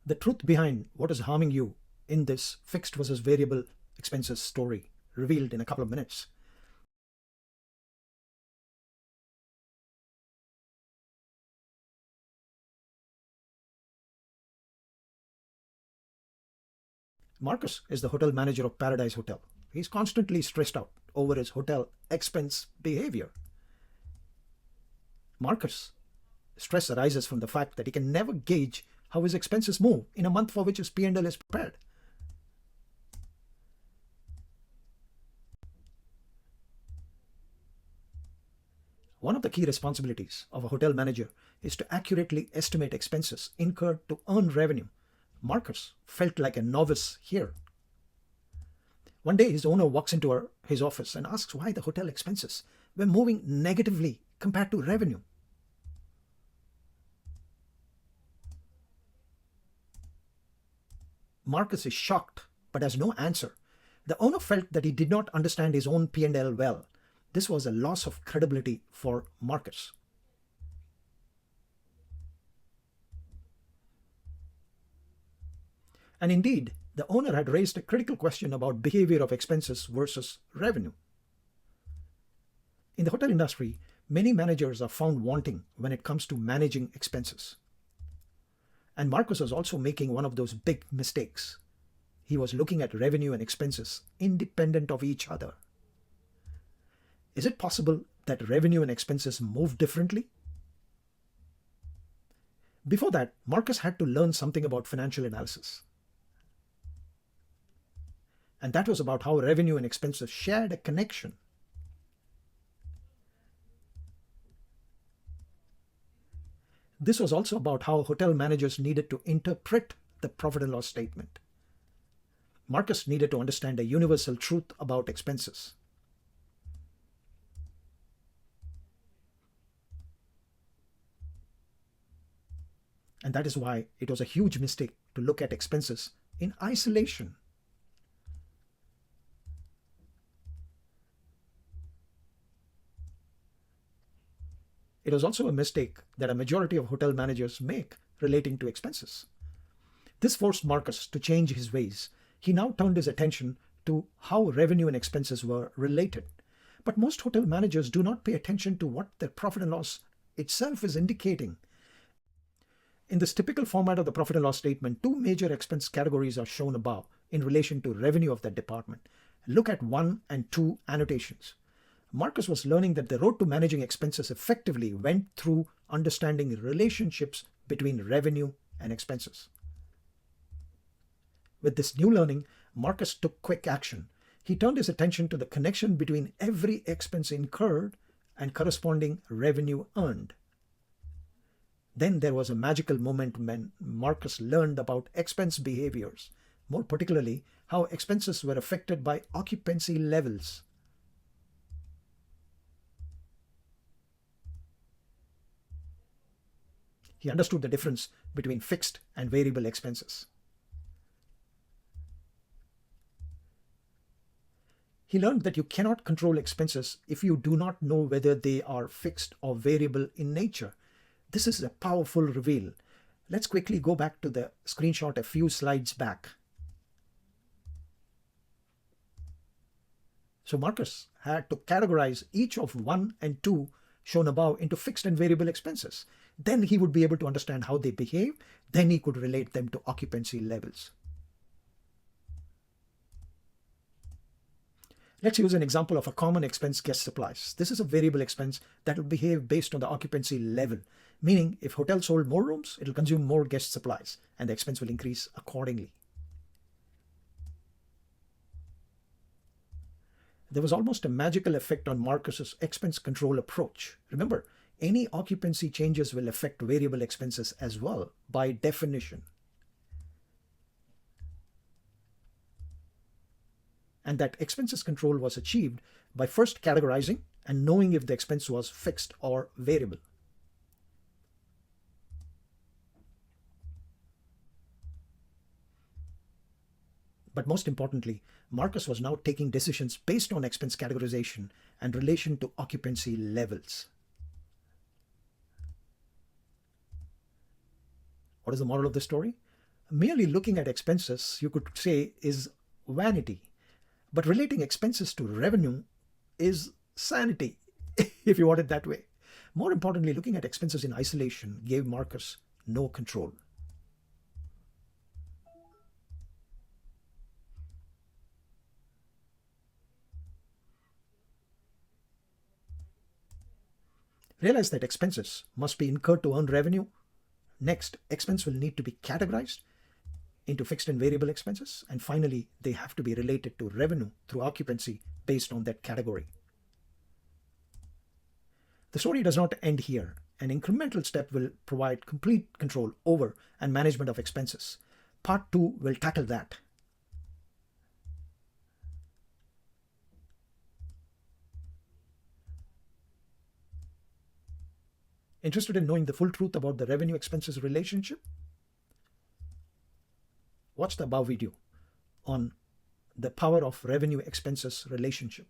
The truth behind what is harming you in this fixed versus variable expenses story revealed in a couple of minutes. Marcus is the hotel manager of Paradise Hotel. He's constantly stressed out over his hotel expense behavior. Marcus' stress arises from the fact that he can never gauge how his expenses move in a month for which his P&L is prepared. One of the key responsibilities of a hotel manager is to accurately estimate expenses incurred to earn revenue. Marcus felt like a novice here. One day, his owner walks into his office and asks why the hotel expenses were moving negatively compared to revenue. Marcus is shocked but has no answer. The owner felt that he did not understand his own P&L well. This was a loss of credibility for Marcus. And indeed, the owner had raised a critical question about behavior of expenses versus revenue. In the hotel industry, many managers are found wanting when it comes to managing expenses. And Marcus was also making one of those big mistakes. He was looking at revenue and expenses independent of each other. Is it possible that revenue and expenses move differently? Before that, Marcus had to learn something about financial analysis. And that was about how revenue and expenses shared a connection. This was also about how hotel managers needed to interpret the profit and loss statement. Marcus needed to understand a universal truth about expenses. And that is why it was a huge mistake to look at expenses in isolation. It was also a mistake that a majority of hotel managers make relating to expenses. This forced Marcus to change his ways. He now turned his attention to how revenue and expenses were related. But most hotel managers do not pay attention to what their profit and loss itself is indicating. In this typical format of the profit and loss statement, two major expense categories are shown above in relation to revenue of that department. Look at 1 and 2 annotations. Marcus was learning that the road to managing expenses effectively went through understanding relationships between revenue and expenses. With this new learning, Marcus took quick action. He turned his attention to the connection between every expense incurred and corresponding revenue earned. Then there was a magical moment when Marcus learned about expense behaviors, more particularly how expenses were affected by occupancy levels. He understood the difference between fixed and variable expenses. He learned that you cannot control expenses if you do not know whether they are fixed or variable in nature. This is a powerful reveal. Let's quickly go back to the screenshot a few slides back. So Marcus had to categorize each of 1 and 2 shown above into fixed and variable expenses. Then he would be able to understand how they behave. Then he could relate them to occupancy levels. Let's use an example of a common expense, guest supplies. This is a variable expense that will behave based on the occupancy level, meaning if hotel sold more rooms, it will consume more guest supplies and the expense will increase accordingly. There was almost a magical effect on Marcus's expense control approach. Remember, any occupancy changes will affect variable expenses as well, by definition. And that expenses control was achieved by first categorizing and knowing if the expense was fixed or variable. But most importantly, Marcus was now taking decisions based on expense categorization and relation to occupancy levels. What is the moral of the story? Merely looking at expenses, you could say, is vanity. But relating expenses to revenue is sanity, if you want it that way. More importantly, looking at expenses in isolation gave Marcus no control. Realize that expenses must be incurred to earn revenue. Next, expense will need to be categorized into fixed and variable expenses. And finally, they have to be related to revenue through occupancy based on that category. The story does not end here. An incremental step will provide complete control over and management of expenses. Part 2 will tackle that. Interested in knowing the full truth about the revenue expenses relationship? Watch the above video on the power of revenue expenses relationship.